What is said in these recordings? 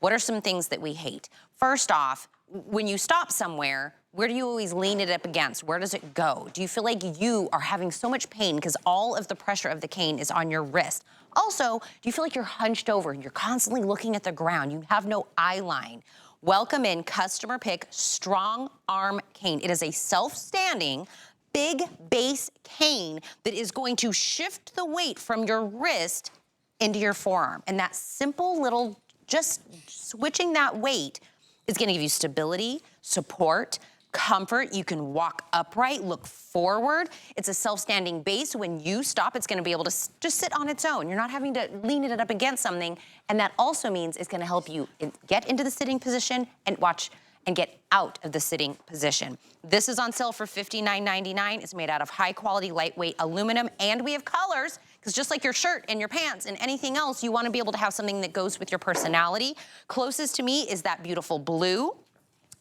What are some things that we hate? First off, when you stop somewhere, where do you always lean it up against? Where does it go? Do you feel like you are having so much pain because all of the pressure of the cane is on your wrist? Also, do you feel like you're hunched over? You're constantly looking at the ground. You have no eye line. Welcome in customer pick StrongArm cane. It is a self-standing big base cane that is going to shift the weight from your wrist into your forearm. And that simple little, just switching that weight is gonna give you stability, support, comfort. You can walk upright, look forward. It's a self-standing base. When you stop, it's gonna be able to just sit on its own. You're not having to lean it up against something. And that also means it's gonna help you get into the sitting position and get out of the sitting position. This is on sale for $59.99. It's made out of high quality, lightweight aluminum, and we have colors, because just like your shirt and your pants and anything else, you wanna be able to have something that goes with your personality. Closest to me is that beautiful blue.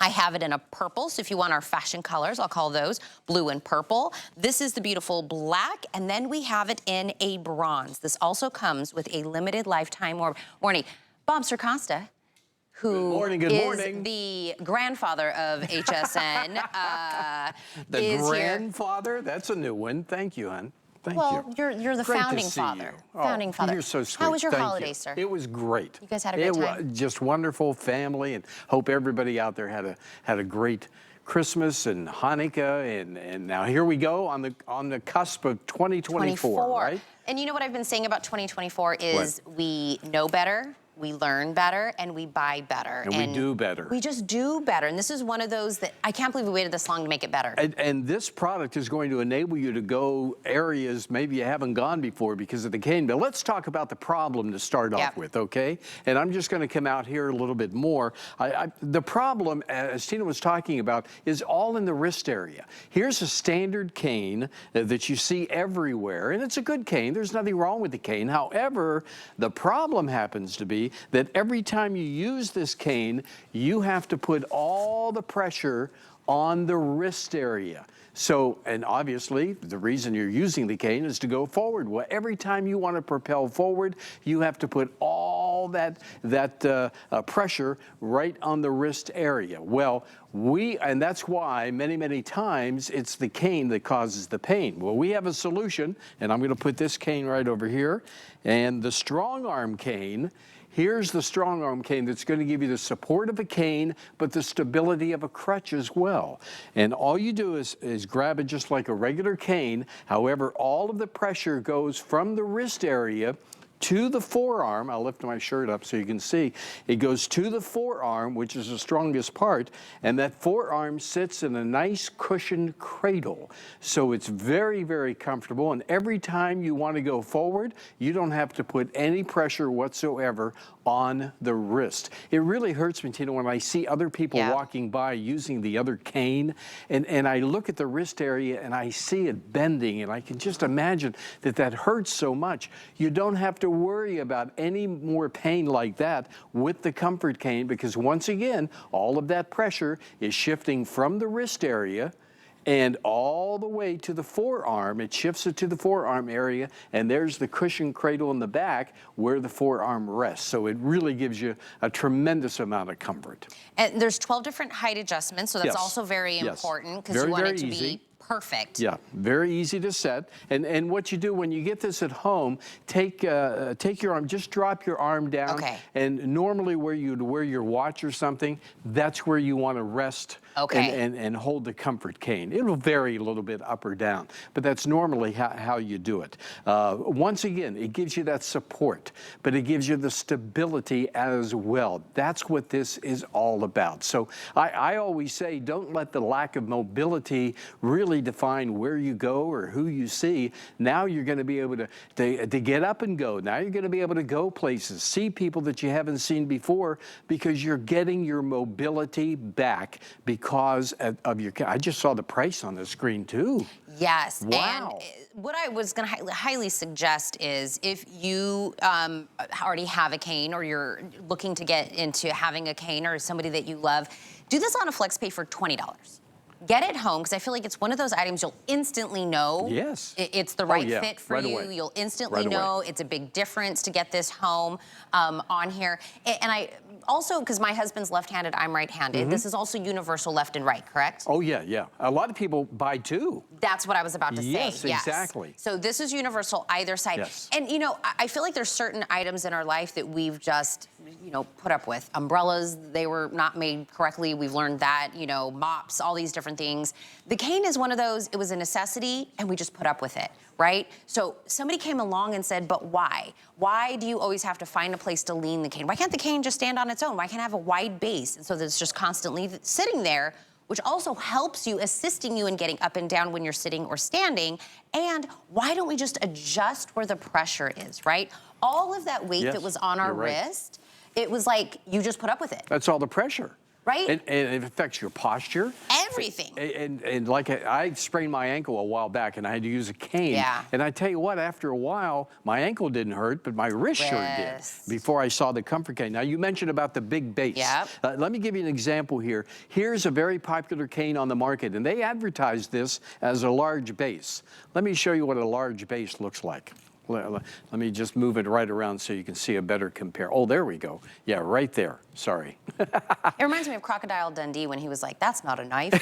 I have it in a purple, so if you want our fashion colors, I'll call those blue and purple. This is the beautiful black, and then we have it in a bronze. This also comes with a limited lifetime warranty. Bob Circosta, who is the grandfather of HSN, the grandfather? Here. That's a new one. Thank you, hon. Thank you. Well, you're the founding father. Founding father. You're so sweet. How was your holiday, sir? It was great. You guys had a great time? It was just wonderful family, and hope everybody out there had a great Christmas and Hanukkah, and now here we go on the cusp of 2024, right? And you know what I've been saying about 2024 is we know better, we learn better, and we buy better. And we do better. We just do better. And this is one of those that I can't believe we waited this long to make it better. And this product is going to enable you to go areas maybe you haven't gone before because of the cane. But let's talk about the problem to start off with, okay? And I'm just going to come out here a little bit more. The problem, as Tina was talking about, is all in the wrist area. Here's a standard cane that you see everywhere, and it's a good cane. There's nothing wrong with the cane. However, the problem happens to be that every time you use this cane, you have to put all the pressure on the wrist area. So, and obviously, the reason you're using the cane is to go forward. Well, every time you want to propel forward, you have to put all that pressure right on the wrist area. Well, and that's why many times it's the cane that causes the pain. Well, we have a solution, and I'm going to put this cane right over here, and the StrongArm cane. Here's the StrongArm cane that's going to give you the support of a cane, but the stability of a crutch as well. And all you do is grab it just like a regular cane. However, all of the pressure goes from the wrist area to the forearm. I'll lift my shirt up so you can see. It goes to the forearm, which is the strongest part, and that forearm sits in a nice cushioned cradle. So it's very comfortable, and every time you want to go forward, you don't have to put any pressure whatsoever on the wrist. It really hurts me, Tina, when I see other people walking by using the other cane, and I look at the wrist area and I see it bending, and I can just imagine that hurts so much. You don't have to worry about any more pain like that with the comfort cane, because once again, all of that pressure is shifting from the wrist area and all the way to the forearm. It shifts it to the forearm area, and there's the cushion cradle in the back where the forearm rests. So it really gives you a tremendous amount of comfort. And there's 12 different height adjustments, so that's also very important, because you want it to be perfect. Yeah, very easy to set. And what you do when you get this at home, take your arm, just drop your arm down. Okay. And normally where you'd wear your watch or something, that's where you want to rest and hold the comfort cane. It'll vary a little bit up or down, but that's normally how you do it. Once again, it gives you that support, but it gives you the stability as well. That's what this is all about. So I always say, don't let the lack of mobility really define where you go or who you see. Now you're going to be able to get up and go. Now you're going to be able to go places, see people that you haven't seen before, because you're getting your mobility back because of your. I just saw the price on the screen too. Yes. Wow. And what I was going to highly suggest is, if you already have a cane, or you're looking to get into having a cane, or somebody that you love, do this on a FlexPay for $20. get it home, because I feel like it's one of those items you'll instantly know it's the right fit for right you. Away. You'll instantly know it's a big difference to get this home on here. And I also, because my husband's left-handed, I'm right-handed, this is also universal left and right, correct? Oh, yeah, yeah. A lot of people buy two. That's what I was about to say. Yes, exactly. So this is universal either side. Yes. And, you know, I feel like there's certain items in our life that we've just, you know, put up with. Umbrellas, they were not made correctly. We've learned that, you know, mops, all these different things. The cane is one of those, it was a necessity, and we just put up with it, right? So somebody came along and said, but why? Why do you always have to find a place to lean the cane? Why can't the cane just stand on its own? Why can't it have a wide base? And so that it's just constantly sitting there, which also helps you, assisting you in getting up and down when you're sitting or standing. And why don't we just adjust where the pressure is, right? All of that weight that was on our wrist, it was like you just put up with it. That's all the pressure. Right? And it affects your posture. Everything. And like I sprained my ankle a while back, and I had to use a cane. Yeah. And I tell you what, after a while, my ankle didn't hurt, but my wrist sure did before I saw the comfort cane. Now, you mentioned about the big base. Yep. Let me give you an example here. Here's a very popular cane on the market, and they advertise this as a large base. Let me show you what a large base looks like. Let me just move it right around so you can see a better compare. Oh, there we go. Yeah, right there. Sorry. It reminds me of Crocodile Dundee when he was like, that's not a knife.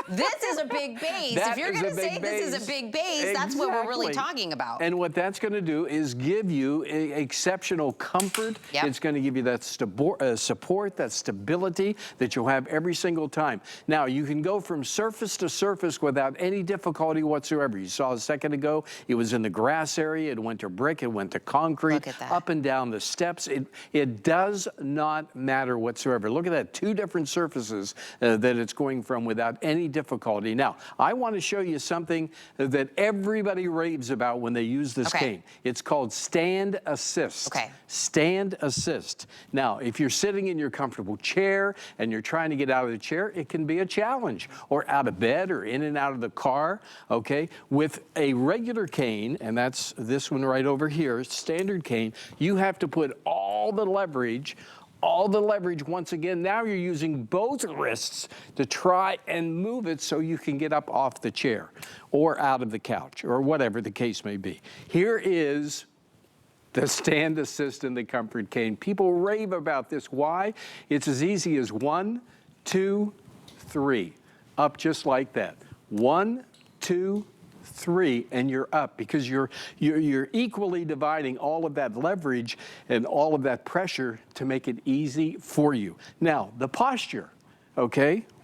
This is a big base. If you're going to say this is a big base, that's what we're really talking about. And what that's going to do is give you exceptional comfort. It's going to give you that support, that stability that you'll have every single time. Now, you can go from surface to surface without any difficulty whatsoever. You saw a second ago, it was in the grass area. It went to brick. It went to concrete. Up and down the steps. It does not matter whatsoever. Look at that. Two different surfaces that it's going from without any difficulty. Now, I want to show you something that everybody raves about when they use this cane. It's called stand assist. Stand assist. Now, if you're sitting in your comfortable chair and you're trying to get out of the chair, it can be a challenge. Or out of bed or in and out of the car, With a regular cane, and that's this one right over here, standard cane, you have to put all the leverage once again. Now you're using both wrists to try and move it so you can get up off the chair or out of the couch or whatever the case may be. Here is the stand assist and the comfort cane. People rave about this. Why? It's as easy as 1, 2, 3. Up just like that. 1, 2, 3, and you're up, because you're equally dividing all of that leverage and all of that pressure to make it easy for you. Now, the posture,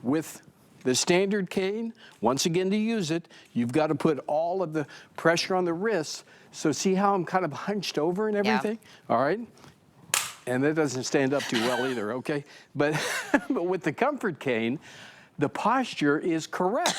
with the standard cane, once again, to use it, you've got to put all of the pressure on the wrists. So see how I'm kind of hunched over and everything? All right. And that doesn't stand up too well either, But with the comfort cane, the posture is correct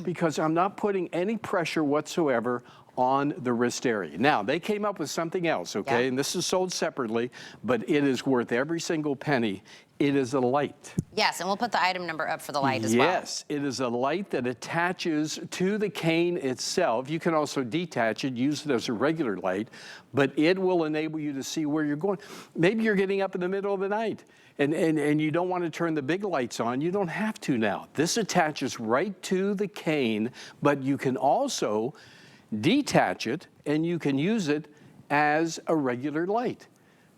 because I'm not putting any pressure whatsoever on the wrist area. Now, they came up with something else, and this is sold separately, but it is worth every single penny. It is a light. Yes, and we'll put the item number up for the light as well. Yes, it is a light that attaches to the cane itself. You can also detach it, use it as a regular light, but it will enable you to see where you're going. Maybe you're getting up in the middle of the night and you don't want to turn the big lights on. You don't have to now. This attaches right to the cane, but you can also detach it and you can use it as a regular light.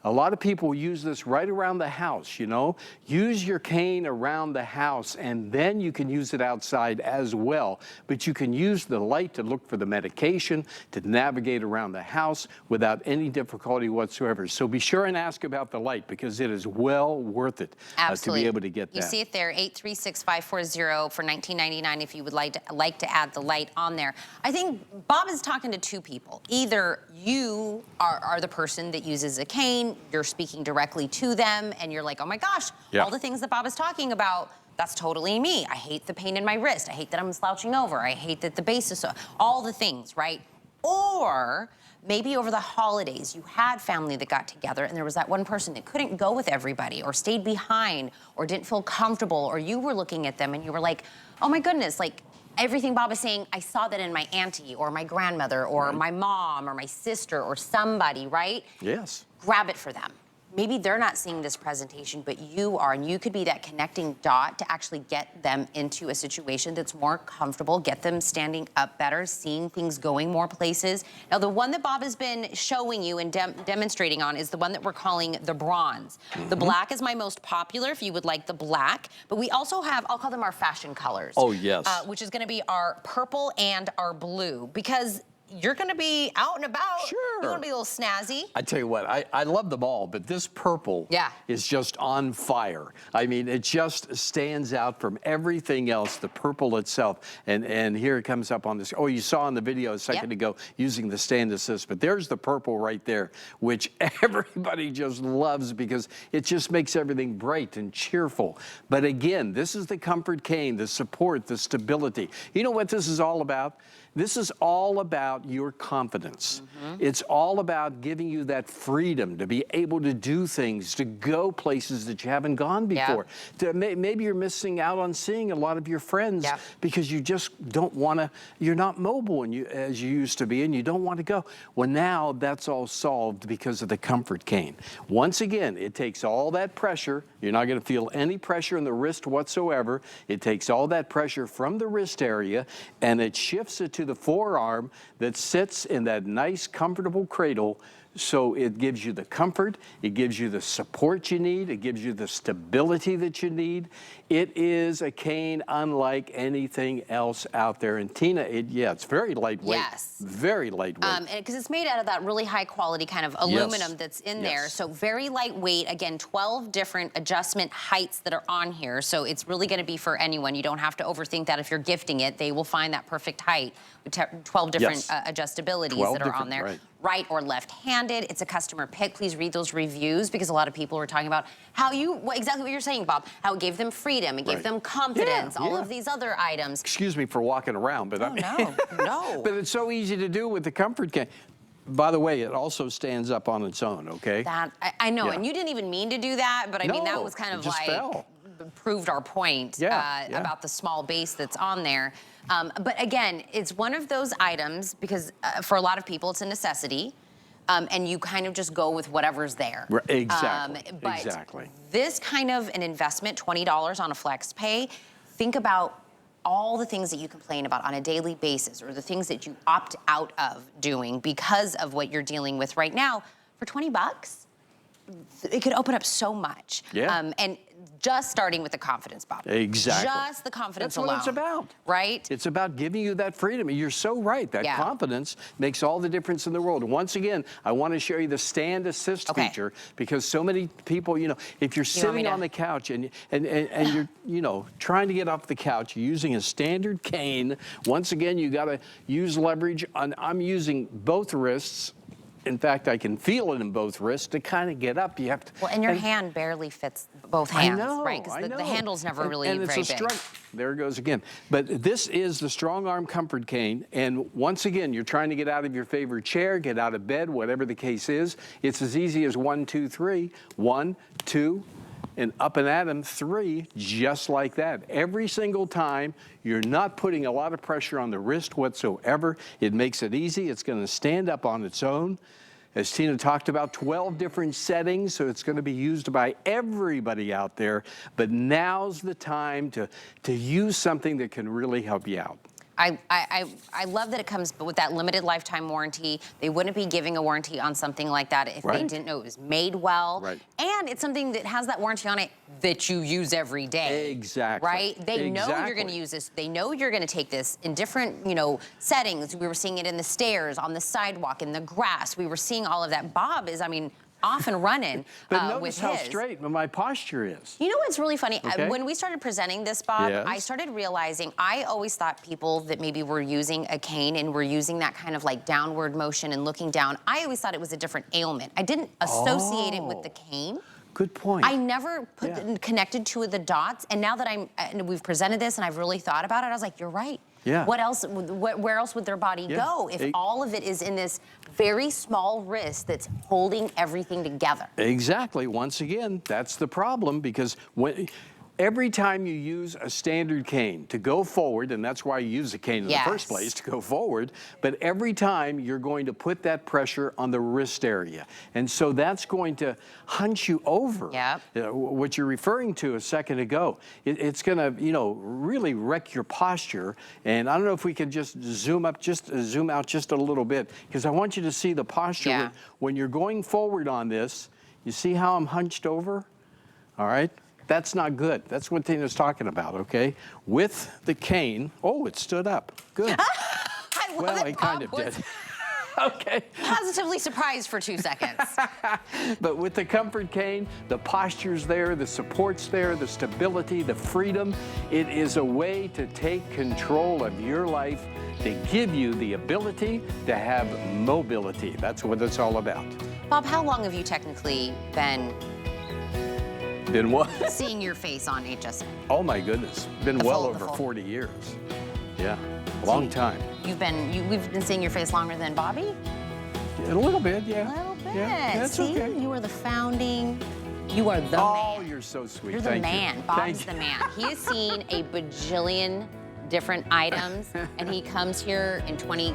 A lot of people use this right around the house, Use your cane around the house, and then you can use it outside as well. But you can use the light to look for the medication, to navigate around the house without any difficulty whatsoever. So be sure and ask about the light, because it is well worth it to be able to get that. You see it there, 836-540 for $19.99 if you would like to add the light on there. I think Bob is talking to two people. Either you are the person that uses a cane, you're speaking directly to them, and you're like, oh my gosh, all the things that Bob is talking about, that's totally me. I hate the pain in my wrist. I hate that I'm slouching over. I hate that the base is so, all the things, right? Or maybe over the holidays, you had family that got together and there was that one person that couldn't go with everybody or stayed behind or didn't feel comfortable, or you were looking at them and you were like, oh my goodness, like, everything Bob is saying, I saw that in my auntie or my grandmother or my mom or my sister or somebody, right? Yes. Grab it for them. maybe they're not seeing this presentation, but you are, and you could be that connecting dot to actually get them into a situation that's more comfortable, get them standing up better, seeing things going more places. Now, the one that Bob has been showing you and demonstrating on is the one that we're calling the bronze. The black is my most popular, if you would like the black, but we also have, I'll call them our fashion colors. Oh, yes. Which is gonna be our purple and our blue, because you're gonna be out and about. Sure. You wanna be a little snazzy. I tell you what, I love them all, but this purple is just on fire. I mean, it just stands out from everything else, the purple itself. And here it comes up on this. Oh, you saw in the video a second ago using the stand assist, but there's the purple right there, which everybody just loves because it just makes everything bright and cheerful. But again, this is the comfort cane, the support, the stability. You know what this is all about? This is all about your confidence. It's all about giving you that freedom to be able to do things, to go places that you haven't gone before. Maybe you're missing out on seeing a lot of your friends because you just don't want to, you're not mobile as you used to be, and you don't want to go. Well, now that's all solved because of the comfort cane. Once again, it takes all that pressure. You're not going to feel any pressure in the wrist whatsoever. It takes all that pressure from the wrist area, and it shifts it to the forearm that sits in that nice, comfortable cradle. So it gives you the comfort, it gives you the support you need, it gives you the stability that you need. It is a cane unlike anything else out there. And Tina, it's very lightweight. Yes. Very lightweight. Because it's made out of that really high quality kind of aluminum that's in there. So very lightweight. Again, 12 different adjustment heights that are on here. So it's really going to be for anyone. You don't have to overthink that. If you're gifting it, they will find that perfect height with 12 different adjustabilities that are on there. Right or left-handed. It's a customer pick. Please read those reviews, because a lot of people were talking about how exactly what you're saying, Bob, how it gave them freedom, it gave them confidence, all of these other items. Excuse me for walking around, but no. But it's so easy to do with the comfort cane. By the way, it also stands up on its own, okay? That, I know, and you didn't even mean to do that, but I mean, that was kind of like, proved our point about the small base that's on there. But again, it's one of those items, because for a lot of people, it's a necessity. And you kind of just go with whatever's there. Exactly, but this kind of an investment, $20 on a flex pay, think about all the things that you complain about on a daily basis, or the things that you opt out of doing because of what you're dealing with right now. For 20 bucks, it could open up so much. And just starting with the confidence, Bob. Exactly. Just the confidence alone. That's what it's about. Right? It's about giving you that freedom. You're so right. That confidence makes all the difference in the world. Once again, I want to show you the stand assist feature, because so many people, you know, if you're sitting on the couch and you're, you know, trying to get off the couch using a standard cane, once again, you got to use leverage. I'm using both wrists. In fact, I can feel it in both wrists to kind of get up. You have to. Well, and your hand barely fits both hands, right? Because the handle's never really very big. There it goes again. But this is the StrongArm comfort cane. And once again, you're trying to get out of your favorite chair, get out of bed, whatever the case is. It's as easy as 1, 2, 3. 1, 2. And up and at 'em, 3, just like that. Every single time, you're not putting a lot of pressure on the wrist whatsoever. It makes it easy. It's going to stand up on its own. As Tina talked about, 12 different settings, so it's going to be used by everybody out there. But now's the time to use something that can really help you out. I love that it comes with that limited lifetime warranty. They wouldn't be giving a warranty on something like that if they didn't know it was made well. And it's something that has that warranty on it that you use every day. Exactly. Right? They know you're going to use this. They know you're going to take this in different, you know, settings. We were seeing it in the stairs, on the sidewalk, in the grass. We were seeing all of that. Bob is, I mean, off and running but notice with how straight my posture is. You know what's really funny? When we started presenting this, Bob, I started realizing I always thought people that maybe were using a cane and were using that kind of like downward motion and looking down, I always thought it was a different ailment. I didn't associate it with the cane. Good point. I never connected two of the dots, and now that we've presented this and I've really thought about it, I was like, you're right. What else? Where else would their body go if all of it is in this very small wrist that's holding everything together? Exactly. Once again, that's the problem, because when Every time you use a standard cane to go forward, and that's why you use the cane in the first place, to go forward, but every time you're going to put that pressure on the wrist area. And so that's going to hunch you over. What you're referring to a second ago. It's going to, you know, really wreck your posture. And I don't know if we could just zoom out just a little bit, because I want you to see the posture when you're going forward on this. You see how I'm hunched over? All right. That's not good. That's what Tina's talking about, okay? With the cane, oh, it stood up. Good. Well, I kind of did. Okay. Positively surprised for 2 seconds. But with the comfort cane, the posture's there, the support's there, the stability, the freedom. It is a way to take control of your life, to give you the ability to have mobility. That's what it's all about. Bob, how long have you technically been what? seeing your face on HSN? Oh my goodness, been well over 40 years. Yeah, long time. We've been seeing your face longer than Bobby? A little bit, yeah. A little bit. Yeah, that's See, okay. you are the founding. You are the man. Oh, you're so sweet. You're the man. Bob's the man. He has seen a bajillion different items, and he comes here in 20